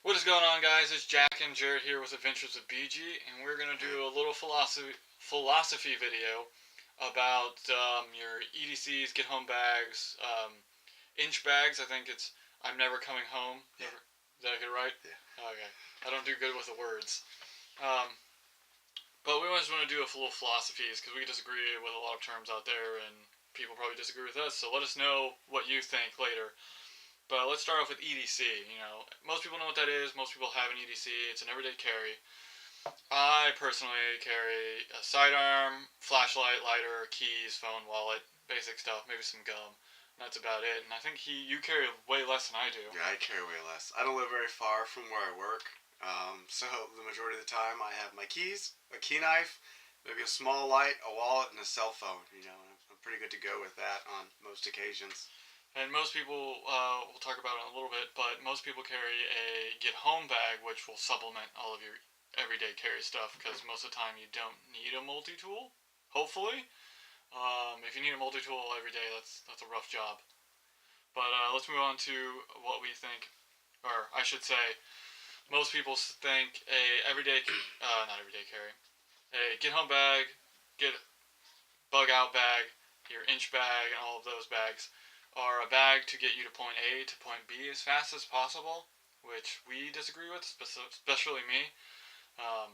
What is going on, guys? It's Jack and Jarrett here with Adventures of BG, and we're going to do a little philosophy video about your EDCs, get home bags, inch bags. I think it's I'm never coming home. Yeah. Did I get it right? Yeah. Okay. I don't do good with the words. Um, but we always want to do a little philosophies because we disagree with a lot of terms out there, and people probably disagree with us. So let us know what you think later. But let's start off with EDC. Most people know what that is. Most people have an EDC. It's an everyday carry. I personally carry a sidearm, flashlight, lighter, keys, phone, wallet, basic stuff, maybe some gum. That's about it. And I think you carry way less than I do. Yeah, I carry way less. I don't live very far from where I work, so the majority of the time I have my keys, a key knife, maybe a small light, a wallet, and a cell phone. I'm pretty good to go with that on most occasions. And most people, we'll talk about it in a little bit, but most people carry a get home bag, which will supplement all of your everyday carry stuff because most of the time you don't need a multi tool. Hopefully, if you need a multi tool every day, that's a rough job. But let's move on to what we think, or I should say, most people think a everyday, not everyday carry, a get home bag, get bug out bag, your inch bag, and all of those bags are a bag to get you to point A to point B as fast as possible, which we disagree with, especially me. Um,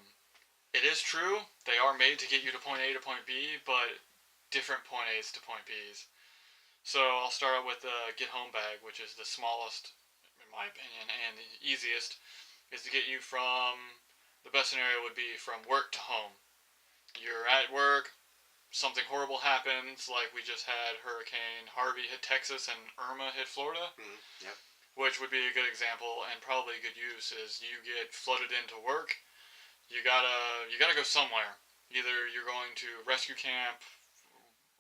it is true, they are made to get you to point A to point B, but different point A's to point B's. So I'll start out with the get home bag, which is the smallest, in my opinion, and the easiest, is to get you from, the best scenario would be from work to home. You're at work, something horrible happens, like we just had Hurricane Harvey hit Texas and Irma hit Florida, Yep. which would be a good example and probably a good use. Is you get flooded into work, you gotta go somewhere. Either you're going to rescue camp,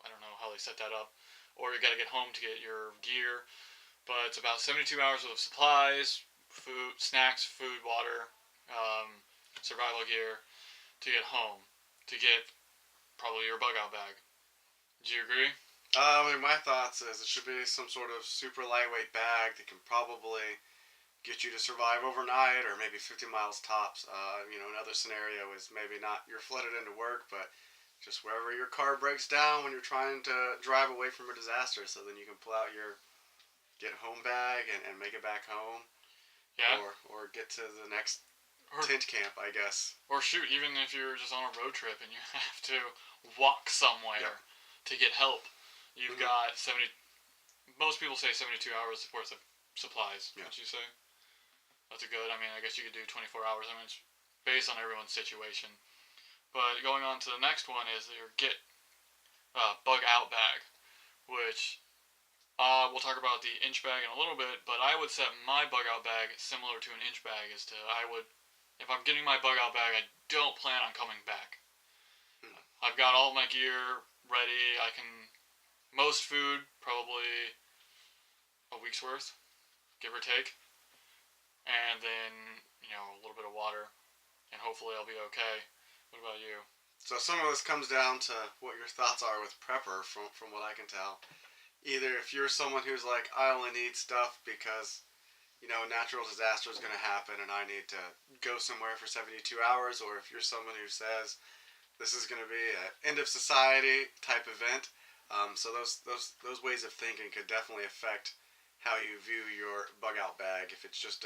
I don't know how they set that up, or you gotta get home to get your gear. But it's about 72 hours of supplies, food, snacks, food, water, um, survival gear to get home to get probably your bug out bag. Do you agree? My thoughts is it should be some sort of super lightweight bag that can probably get you to survive overnight or maybe 50 miles tops. Another scenario is maybe not you're flooded into work, but just wherever your car breaks down when you're trying to drive away from a disaster, so then you can pull out your get home bag and make it back home, Yeah. or get to the next Or tent camp, I guess. or shoot, even if you're just on a road trip and you have to walk somewhere Yep. to get help, you've Mm-hmm. got 70. Most people say 72 hours worth of supplies. Yeah. Would you say? That's a good. I mean, I guess you could do 24 hours. I mean, it's based on everyone's situation. But going on to the next one is your get bug out bag, which we'll talk about the inch bag in a little bit. But I would set my bug out bag similar to an inch bag. If I'm getting my bug out bag, I don't plan on coming back. Hmm. I've got all my gear ready. I can most food probably a week's worth, give or take, and then a little bit of water, and hopefully I'll be okay. What about you? So some of this comes down to what your thoughts are with prepper, from what I can tell. Either if you're someone who's like, I only need stuff because a natural disaster is going to happen and I need to go somewhere for 72 hours, or if you're someone who says this is going to be an end of society type event. So those ways of thinking could definitely affect how you view your bug out bag. If it's just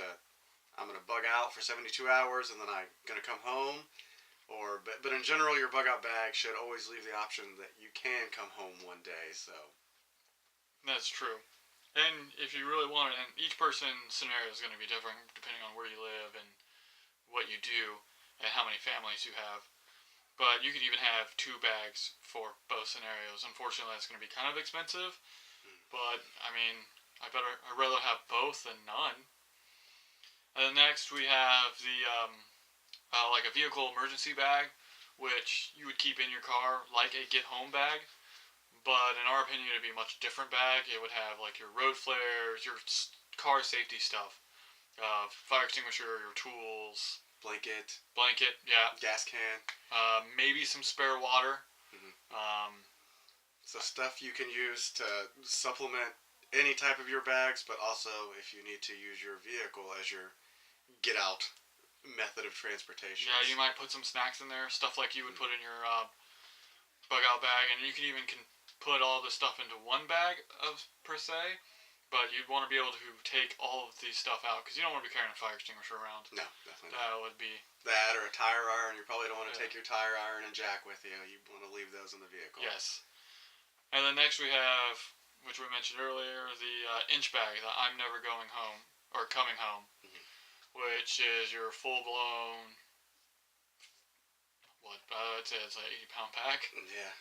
I'm going to bug out for 72 hours and then I'm going to come home, but in general, your bug out bag should always leave the option that you can come home one day. So That's true. And if you really want it, and each person's scenario is going to be different depending on where you live and what you do and how many families you have. But you could even have two bags for both scenarios. Unfortunately, that's going to be kind of expensive. But I mean, I'd rather have both than none. And then next we have the like a vehicle emergency bag, which you would keep in your car like a get home bag. But in our opinion, it'd be a much different bag. It would have like your road flares, your car safety stuff, fire extinguisher, your tools, blanket, yeah, gas can. maybe some spare water. Mm-hmm. Um, So stuff you can use to supplement any type of your bags, but also if you need to use your vehicle as your get out method of transportation. Yeah, you might put some snacks in there, stuff like you would put in your bug out bag, and you can even put all this stuff into one bag of per se. But you'd want to be able to take all of these stuff out because you don't want to be carrying a fire extinguisher around. No, definitely That not. would be That or a tire iron. You probably don't want to yeah. take your tire iron and jack with you. You want to leave those in the vehicle. Yes. And then next we have, which we mentioned earlier, the inch bag, the I'm never going home or coming home, which is your full blown. What? I'd say it's an 80-pound pack. Yeah,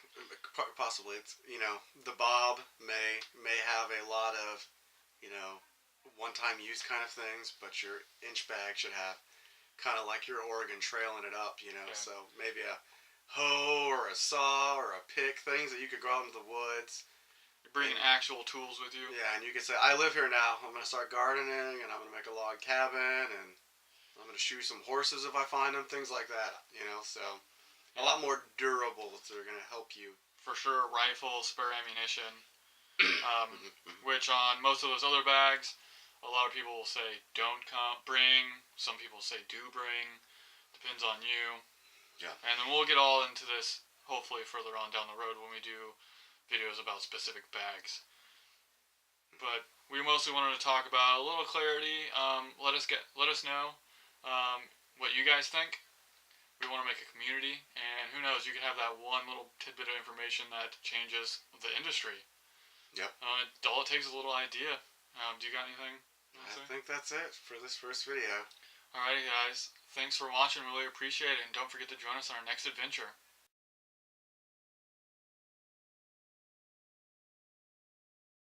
possibly. It's the Bob may have a lot of one-time use kind of things, but your inch bag should have kind of like your Oregon trailing it up. Yeah. So maybe a hoe or a saw or a pick, things that you could go out into the woods. You're bringing actual tools with you. Yeah, and you could say, I live here now. I'm going to start gardening, and I'm going to make a log cabin, and I'm going to shoe some horses if I find them, things like that. So a lot more durable that are going to help you. For sure, rifle, spare ammunition, which on most of those other bags, a lot of people will say don't bring. Some people say do bring. Depends on you. Yeah. And then we'll get all into this hopefully further on down the road when we do videos about specific bags. But we mostly wanted to talk about a little clarity. Let us know what you guys think. We want to make a community, and who knows, you could have that one little tidbit of information that changes the industry. Yep. All it takes is a little idea. Do you got anything? I think that's it for this first video. Alrighty, guys. Thanks for watching. Really appreciate it, and don't forget to join us on our next adventure.